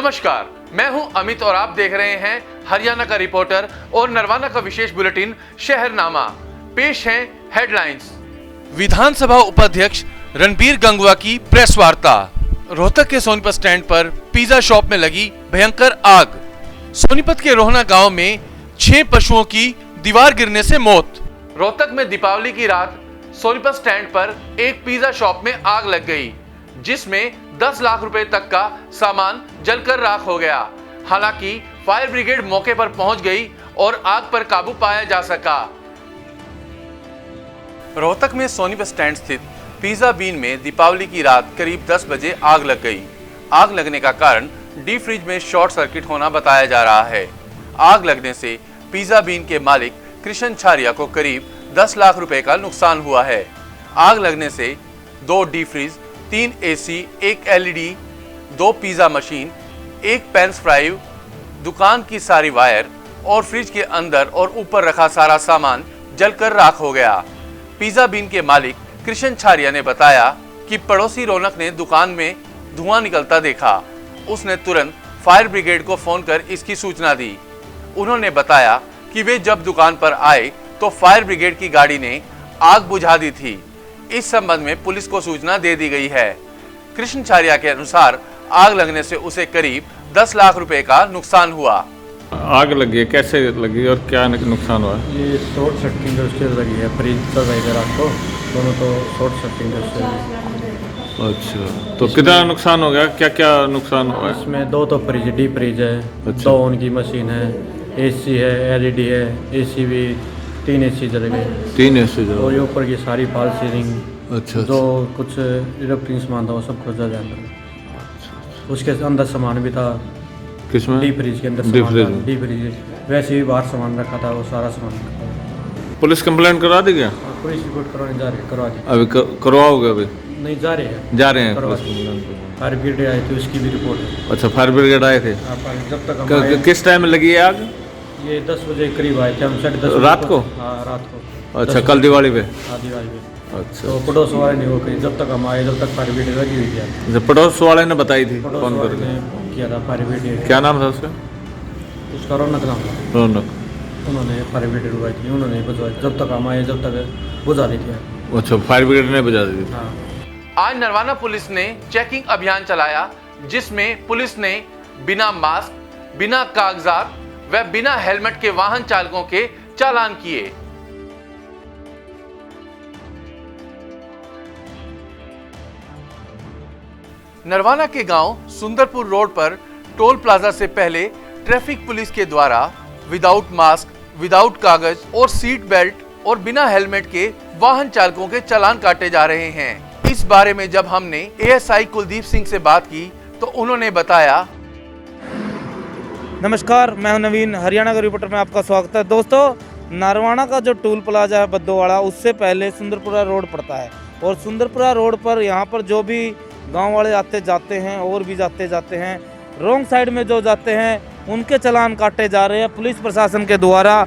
नमस्कार, मैं हूं अमित और आप देख रहे हैं हरियाणा का रिपोर्टर और नरवाना का विशेष बुलेटिन शहरनामा। पेश हैं हेडलाइंस। विधानसभा उपाध्यक्ष रणबीर गंगवा की प्रेस वार्ता। रोहतक के सोनीपत स्टैंड पर पिज्जा शॉप में लगी भयंकर आग। सोनीपत के रोहना गांव में 6 पशुओं की दीवार गिरने से मौत। रोहतक में दीपावली की रात सोनीपत स्टैंड पर एक पिज्जा शॉप में आग लग गई, जिसमें 10 लाख रुपए तक का सामान जलकर राख हो गया। हालांकि फायर ब्रिगेड मौके पर पहुंच गई और आग पर काबू पाया जा सका। रोहतक में सोनीपत स्टैंड स्थित पिज्जा बीन में दीपावली की रात करीब 10 बजे आग लग गई। आग लगने का कारण डीप फ्रिज में शॉर्ट सर्किट होना बताया जा रहा है। आग लगने से पिज्जा बीन के मालिक कृष्ण छारिया को करीब 10 लाख रुपए का नुकसान हुआ है। आग लगने से 2 deep fridge, 3 AC, 1 LED, 2 pizza machine, 1 पेंस फ्राइव, दुकान की सारी वायर और फ्रिज के अंदर और ऊपर रखा सारा सामान जलकर राख हो गया। पिज्जा बीन के मालिक कृष्ण छारिया ने बताया कि पड़ोसी रौनक ने दुकान में धुआं निकलता देखा। उसने तुरंत फायर ब्रिगेड को फोन कर इसकी सूचना दी। उन्होंने बताया कि वे जब दुकान पर आए तो फायर ब्रिगेड की गाड़ी ने आग बुझा दी थी। इस संबंध में पुलिस को सूचना दे दी गई है। कृष्ण छारिया के अनुसार आग लगने से उसे करीब 10 लाख रुपए का नुकसान हुआ। आग लगी है, कैसे लगी और क्या नुकसान हुआ? ये शॉर्ट सर्किटिंग उससे लगी है। फ्रिज चल रही है रात को, दोनों तो शॉर्ट सर्किटिंग उससे। अच्छा, तो कितना नुकसान हो गया? क्या क्या नुकसान हुआ? इसमें 2 तो फ्रिज, डीप फ्रिज है, अच्छा। 2 उनकी मशीन है, एसी है, एलईडी है, एसी भी 3 एसी जल गए। 3 एसी जल। और ये ऊपर की सारी फॉल सीलिंग, अच्छा, जो कुछ इलेक्ट्रिक सामान था वो सब कुछ जल अंदर। उसके अंदर सामान भी था, किसमें? डीप फ्रिज के अंदर डीप सामान फ्रिज था। डीप फ्रिज वैसे भी बाहर सामान रखा था, वो सारा सामान रखा था। पुलिस कंप्लेंट करा दी क्या? पुलिस रिपोर्ट करवाने जा रहे हैं, करवा दी। अभी करवाओगे? अभी नहीं जा रहे हैं, जा रहे हैं करवा पुलिस दी। कंप्लेंट। फायर ब्रिगेड आई थी, उसकी भी रिपोर्ट है। अच्छा, फायर ब्रिगेड आए थे। जब तक हम आए, किस टाइम में लगी है आग? ये 10 बजे करीब आए थे हम, 10:30 रात को? हाँ, रात को। अच्छा, कल दिवाली पे? हाँ, दिवाली पे। अच्छा, तो पड़ोस वाले ने वो कही, जब तक हम आए जब तक फायर ब्रिगेड लगी हुई थी। जब पड़ोस वाले ने बताई थी पड़ोस फोन वाले करके? ने किया था फायर ब्रिगेड। क्या नाम था उसका? उसका रौनक नाम था। रौनक। उन्होंने फायर ब्रिगेड बुलाई थी, उन्होंने बुझवाई। जब तक हम आए जब तक बुझा दी थी। अच्छा, फायर ब्रिगेड ने बुझा दी थी। हाँ। आज नरवाना पुलिस ने चेकिंग अभियान चलाया, जिसमें पुलिस ने बिना मास्क, बिना कागजात व बिना हेलमेट के वाहन चालकों के चालान किए। नरवाना के गांव सुंदरपुर रोड पर टोल प्लाजा से पहले ट्रैफिक पुलिस के द्वारा विदाउट मास्क, विदाउट कागज और सीट बेल्ट और बिना हेलमेट के वाहन चालकों के चालान काटे जा रहे हैं। इस बारे में जब हमने एएसआई कुलदीप सिंह से बात की तो उन्होंने बताया। नमस्कार, मैं हूं नवीन, हरियाणा का रिपोर्टर में आपका स्वागत है। दोस्तों, नरवाना का जो टोल प्लाजा है बद्दोवाड़ा, उससे पहले सुंदरपुरा रोड पड़ता है और सुंदरपुरा रोड पर यहाँ पर जो भी गांव वाले आते जाते हैं और भी जाते हैं, रॉन्ग साइड में जो जाते हैं उनके चालान काटे जा रहे हैं पुलिस प्रशासन के द्वारा।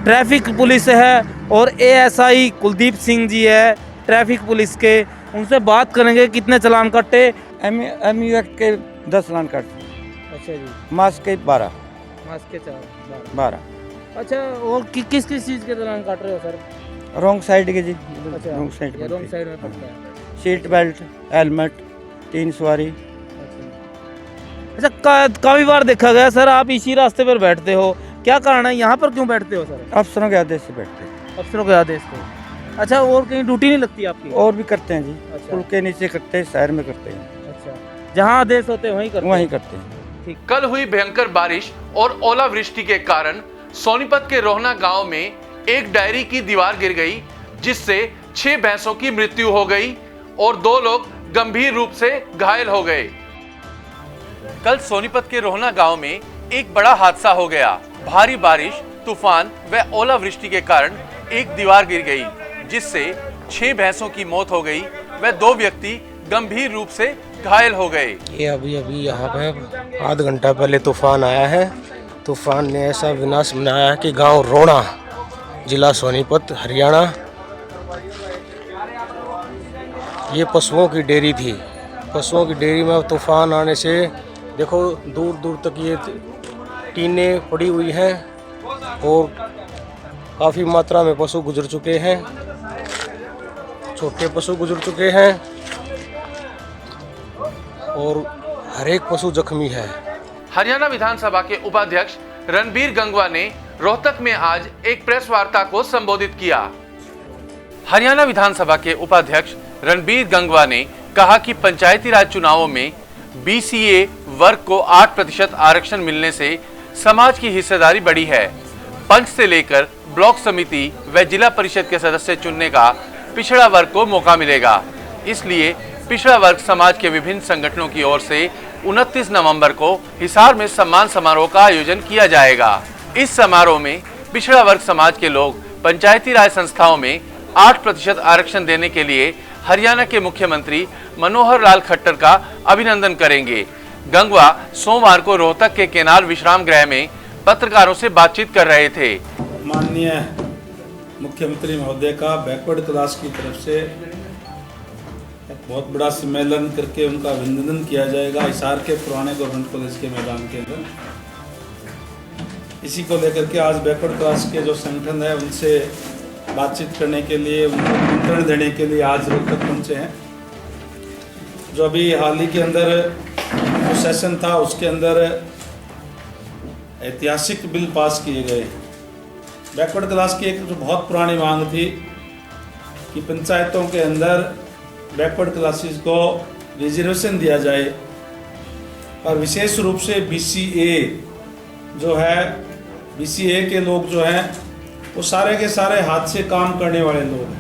ट्रैफिक पुलिस है और एएसआई कुलदीप सिंह जी है ट्रैफिक पुलिस के, उनसे बात करेंगे कितने चालान कटे। एमयूएक्ट के 10 चालान काटे। अच्छा जी। मास्क के 12। मास्क के 12। अच्छा, और किस चीज़ के चालान काट रहे हो सर? रॉन्ग साइड के जी। अच्छा, रॉन्ग साइड ये रॉन्ग साइड में पड़ता है। सीट बेल्ट, हेलमेट, 3 सवारी। अच्छा, काफी बार देखा गया सर आप इसी रास्ते पर बैठते हो, क्या कारण है, यहाँ पर क्यों बैठते हो सर? अफसरों के आदेश से बैठते हैं। अफसरों के आदेश पे। अच्छा, और कहीं ड्यूटी नहीं लगती आपकी? और भी करते हैं जी। अच्छा। पुल के नीचे करते हैं, शहर में करते हैं। अच्छा, जहाँ आदेश होते हैं वहीं करते हैं? वहीं करते हैं। ठीक। कल हुई भयंकर बारिश और ओलावृष्टि के कारण सोनीपत के रोहना गांव में एक डायरी की दीवार गिर गई, जिससे 6 भैंसों की मृत्यु हो गई और 2 लोग गंभीर रूप से घायल हो गए। कल सोनीपत के रोहना गांव में एक बड़ा हादसा हो गया। भारी बारिश, तूफान व ओलावृष्टि के कारण एक दीवार गिर गई, जिससे 6 भैंसों की मौत हो गई व 2 व्यक्ति गंभीर रूप से घायल हो गए। ये अभी यहाँ पे आध घंटा पहले तूफान आया है। तूफान ने ऐसा विनाश बनाया है कि गांव रोहना, जिला सोनीपत, हरियाणा, ये पशुओं की डेयरी थी। पशुओं की डेयरी में तूफान आने से देखो दूर दूर तक ये टीनें पड़ी हुई हैं और काफ़ी मात्रा में पशु गुजर चुके हैं, छोटे पशु गुजर चुके हैं और हर एक पशु जख्मी है। हरियाणा विधानसभा के उपाध्यक्ष रणबीर गंगवा ने रोहतक में आज एक प्रेस वार्ता को संबोधित किया। हरियाणा विधानसभा के उपाध्यक्ष रणबीर गंगवा ने कहा कि पंचायती राज चुनावों में बीसीए वर्ग को 8% आरक्षण मिलने से समाज की हिस्सेदारी बढ़ी है। पंच से लेकर ब्लॉक समिति व जिला परिषद के सदस्य चुनने का पिछड़ा वर्ग को मौका मिलेगा। इसलिए पिछड़ा वर्ग समाज के विभिन्न संगठनों की ओर से 29 नवंबर को हिसार में सम्मान समारोह का आयोजन किया जाएगा। इस समारोह में पिछड़ा वर्ग समाज के लोग पंचायती राज संस्थाओं में 8% आरक्षण देने के लिए हरियाणा के मुख्यमंत्री मनोहर लाल खट्टर का अभिनंदन करेंगे। गंगवा सोमवार को रोहतक के केनाल विश्राम गृह में पत्रकारों से बातचीत कर रहे थे। माननीय मुख्यमंत्री महोदय का बैकवर्ड क्लास की तरफ से एक बहुत बड़ा सम्मेलन करके उनका अभिनंदन किया जाएगा हिसार के पुराने गवर्नमेंट कॉलेज के मैदान के अंदर। इसी को लेकर के आज बैकवर्ड क्लास के जो संगठन है उनसे बातचीत करने के लिए, उनको निमंत्रण देने के लिए आज रोहतक पहुँचे हैं। जो अभी हाल ही के अंदर जो सेशन था उसके अंदर ऐतिहासिक बिल पास किए गए। बैकवर्ड क्लास की एक जो बहुत पुरानी मांग थी कि पंचायतों के अंदर बैकवर्ड क्लासेस को रिजर्वेशन दिया जाए और विशेष रूप से बीसीए जो है, बीसीए के लोग जो हैं वो सारे के सारे हाथ से काम करने वाले लोग हैं।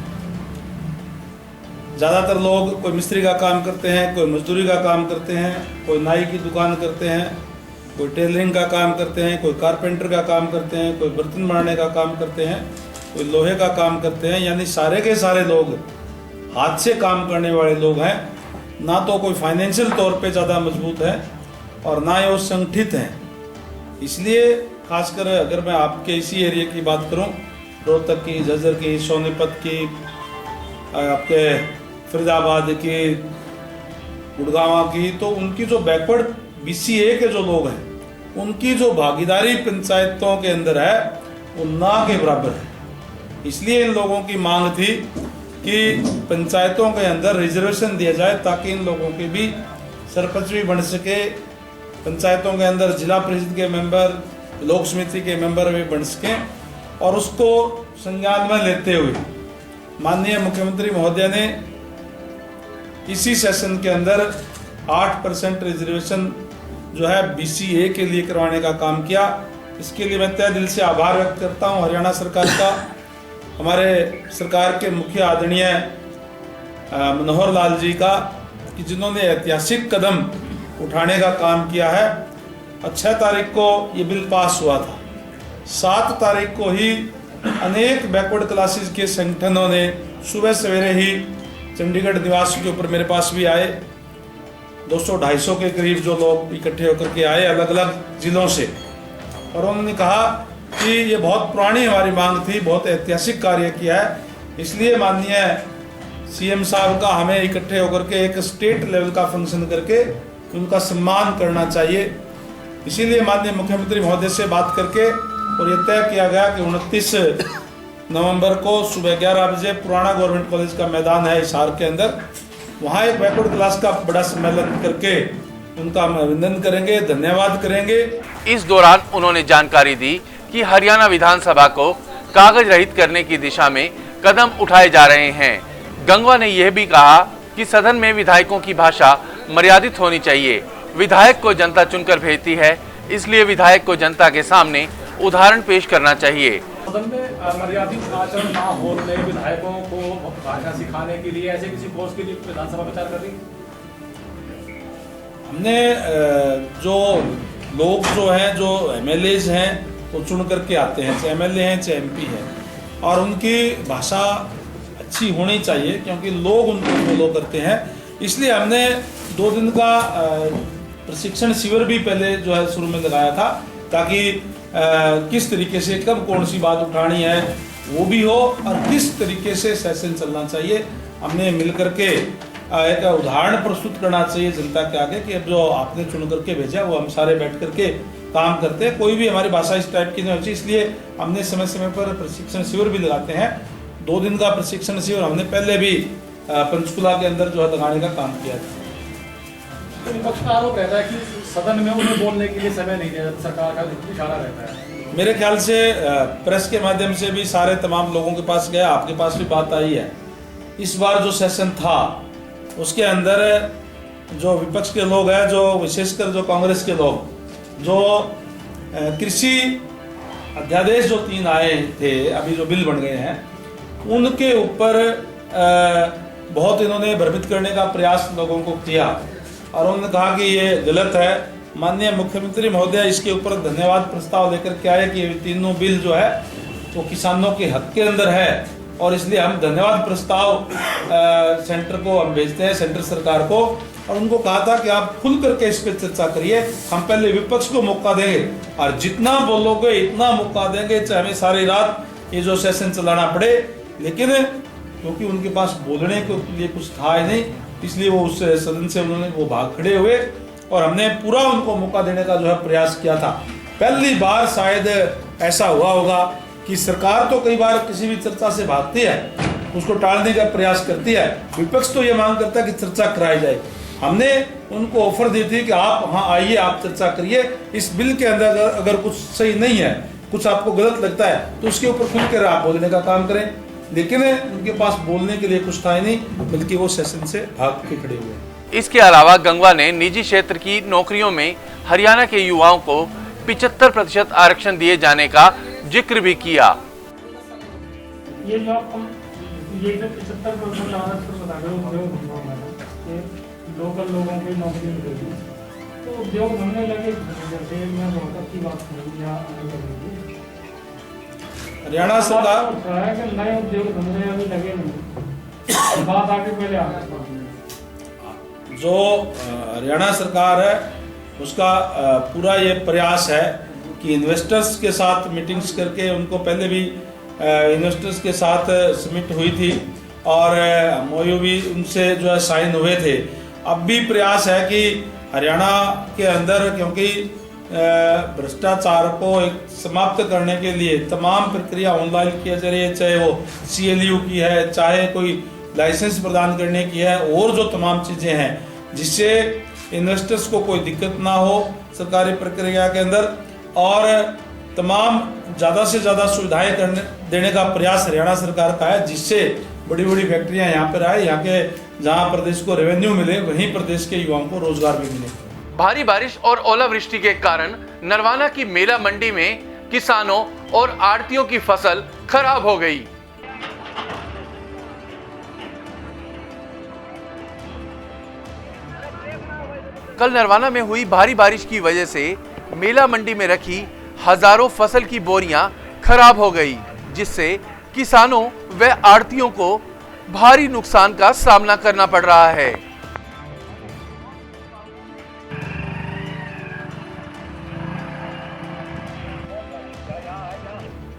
ज़्यादातर लोग कोई मिस्त्री का काम करते हैं, कोई मजदूरी का काम करते हैं, कोई नाई की दुकान करते हैं, कोई टेलरिंग का काम करते हैं, कोई कारपेंटर का काम करते हैं, कोई बर्तन मारने का काम करते हैं, कोई लोहे का काम करते हैं। यानी सारे के सारे लोग हाथ से काम करने वाले लोग हैं। ना तो कोई फाइनेंशियल तौर पे ज़्यादा मजबूत है और ना ही वो संगठित हैं। इसलिए खासकर अगर मैं आपके इसी एरिया की बात करूं, रोहतक की, झज्जर की, सोनीपत की, आपके फरीदाबाद की, गुड़गांव की, तो उनकी जो बैकवर्ड बीसीए के जो लोग हैं उनकी जो भागीदारी पंचायतों के अंदर है वो ना के बराबर है। इसलिए इन लोगों की मांग थी कि पंचायतों के अंदर रिजर्वेशन दिया जाए ताकि इन लोगों के भी सरपंच भी बन सके, पंचायतों के अंदर जिला परिषद के मेंबर, लोक समिति के मेंबर भी बन सकें। और उसको संज्ञान में लेते हुए माननीय मुख्यमंत्री महोदय ने इसी सेशन के अंदर 8% रिजर्वेशन जो है बीसीए के लिए करवाने का काम किया। इसके लिए मैं तहे दिल से आभार व्यक्त करता हूं हरियाणा सरकार का, हमारे सरकार के मुखिया आदरणीय मनोहर लाल जी का, कि जिन्होंने ऐतिहासिक कदम उठाने का काम किया है। 6 तारीख को ये बिल पास हुआ था, 7 तारीख को ही अनेक बैकवर्ड क्लासेस के संगठनों ने सुबह सवेरे ही चंडीगढ़ निवास के ऊपर मेरे पास भी आए। 200-250 के करीब जो लोग इकट्ठे होकर के आए अलग अलग जिलों से, और उन्होंने कहा कि ये बहुत पुरानी हमारी मांग थी, बहुत ऐतिहासिक कार्य किया है, इसलिए माननीय सीएम साहब का हमें इकट्ठे होकर के एक स्टेट लेवल का फंक्शन करके उनका सम्मान करना चाहिए। इसीलिए माननीय मुख्यमंत्री महोदय से बात करके और ये तय किया गया कि 29 नवंबर को सुबह 11 बजे पुराना गवर्नमेंट कॉलेज का मैदान है हिसार के अंदर, वहाँ एक बैकवर्ड क्लास का बड़ा सम्मेलन करके उनका हम अभिनंदन करेंगे, धन्यवाद करेंगे। इस दौरान उन्होंने जानकारी दी कि हरियाणा विधानसभा को कागज रहित करने की दिशा में कदम उठाए जा रहे हैं। गंगवा ने यह भी कहा कि सदन में विधायकों की भाषा मर्यादित होनी चाहिए। विधायक को जनता चुनकर भेजती है, इसलिए विधायक को जनता के सामने उदाहरण पेश करना चाहिए। सदन में मर्यादित आचरण ना होने, विधायकों को भाषा सिखाने के लिए ऐसे किसी पोस्ट के लिए विधानसभा विचार कर रही? हमने जो लोग जो हैं, जो एमएलएज हैं, वो चुन करके आते हैं, चाहे एमएलए हैं चाहे एमपी हैं, और उनकी भाषा अच्छी होनी चाहिए क्योंकि लोग उनको फॉलो करते हैं। इसलिए हमने 2 दिन का प्रशिक्षण शिविर भी पहले जो है शुरू में लगाया था, ताकि किस तरीके से कब कौन सी बात उठानी है वो भी हो और किस तरीके से सेशन चलना चाहिए। हमने मिल करके एक उदाहरण प्रस्तुत करना चाहिए जनता के आगे कि अब जो आपने चुन करके भेजा वो हम सारे बैठ करके काम करते हैं, कोई भी हमारी भाषा इस टाइप की नहीं होती। इसलिए हमने समय समय पर प्रशिक्षण शिविर भी लगाते हैं। 2 दिन का प्रशिक्षण शिविर हमने पहले भी पंचकुला के अंदर जो है लगाने का काम किया था। तो विपक्ष का आरोप रहता है कि सदन में उन्हें बोलने के लिए समय नहीं दिया, सरकार का इशारा रहता है। मेरे ख्याल से प्रेस के माध्यम से भी सारे तमाम लोगों के पास गया, आपके पास भी बात आई है। इस बार जो सेशन था उसके अंदर जो विपक्ष के लोग हैं, जो विशेषकर जो कांग्रेस के लोग, जो कृषि अध्यादेश जो 3 आए थे, अभी जो बिल बन गए हैं, उनके ऊपर बहुत इन्होंने भ्रमित करने का प्रयास लोगों को किया और उन्होंने कहा कि ये गलत है। माननीय मुख्यमंत्री महोदय इसके ऊपर धन्यवाद प्रस्ताव लेकर के आए कि तीनों बिल जो है वो किसानों के हक के अंदर है और इसलिए हम धन्यवाद प्रस्ताव सेंटर को हम भेजते हैं, सेंटर सरकार को। और उनको कहा था कि आप खुल करके इस पर चर्चा करिए, हम पहले विपक्ष को मौका देंगे और जितना बोलोगे इतना मौका देंगे, चाहे हमें सारी रात ये जो सेशन चलाना पड़े। लेकिन क्योंकि उनके पास बोलने के लिए कुछ था ही नहीं, इसलिए वो उस सदन से उन्होंने वो भाग खड़े हुए और हमने पूरा उनको मौका देने का जो है प्रयास किया था। पहली बार शायद ऐसा हुआ होगा कि सरकार तो कई बार किसी भी चर्चा से भागती है, उसको टालने का प्रयास करती है, विपक्ष तो ये मांग करता है कि चर्चा कराई जाए। हमने उनको ऑफर दी थी कि आप वहाँ आइए, आप चर्चा करिए, इस बिल के अंदर अगर कुछ सही नहीं है, कुछ आपको गलत लगता है तो उसके ऊपर खुल कर आप बोलने का काम करें। लेकिन उनके पास बोलने के लिए कुछ था ही नहीं, बल्कि वो सेशन से भाग के खड़े हुए। इसके अलावा गंगवा ने निजी क्षेत्र की नौकरियों में हरियाणा के युवाओं को 75% आरक्षण दिए जाने का जिक्र भी किया। ये जो आप ये जो 75% आरक्षण बता रहे हो, लोकल लोगों को नौकरी मिलेगी तो उद्योग धंधे लगे, जैसे मैं बहुत अच्छी बात करूँ। हरियाणा सरकार कि नए उद्योग धंधे अभी लगे नहीं, बात आगे पहले जो हरियाणा सरकार है उसका पूरा ये प्रयास है कि इन्वेस्टर्स के साथ मीटिंग्स करके, उनको पहले भी इन्वेस्टर्स के साथ समिट हुई थी और MOU भी उनसे जो है साइन हुए थे। अब भी प्रयास है कि हरियाणा के अंदर, क्योंकि भ्रष्टाचार को एक समाप्त करने के लिए तमाम प्रक्रिया ऑनलाइन किया जा रही है, चाहे वो CLU की है, चाहे कोई लाइसेंस प्रदान करने की है, और जो तमाम चीज़ें हैं जिससे इन्वेस्टर्स को कोई दिक्कत ना हो सरकारी प्रक्रिया के अंदर, और तमाम ज़्यादा से ज़्यादा सुविधाएं देने का प्रयास हरियाणा सरकार का है, जिससे बड़ी बड़ी फैक्ट्रियां यहाँ पर आए, यहाँ के जहाँ प्रदेश को रेवेन्यू मिले वहीं प्रदेश के युवाओं को रोजगार भी मिले। भारी बारिश और ओलावृष्टि के कारण नरवाना की मेला मंडी में किसानों और आड़तियों की फसल खराब हो गई। कल नरवाना में हुई भारी बारिश की वजह से मेला मंडी में रखी हजारों फसल की बोरियां खराब हो गई, जिससे किसानों व आड़तियों को भारी नुकसान का सामना करना पड़ रहा है।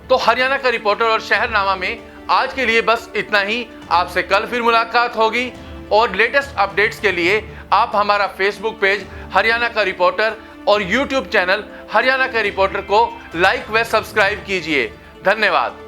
तो हरियाणा का रिपोर्टर और शहरनामा में आज के लिए बस इतना ही। आपसे कल फिर मुलाकात होगी और लेटेस्ट अपडेट्स के लिए आप हमारा फेसबुक पेज हरियाणा का रिपोर्टर और यूट्यूब चैनल हरियाणा का रिपोर्टर को लाइक व सब्सक्राइब कीजिए। धन्यवाद।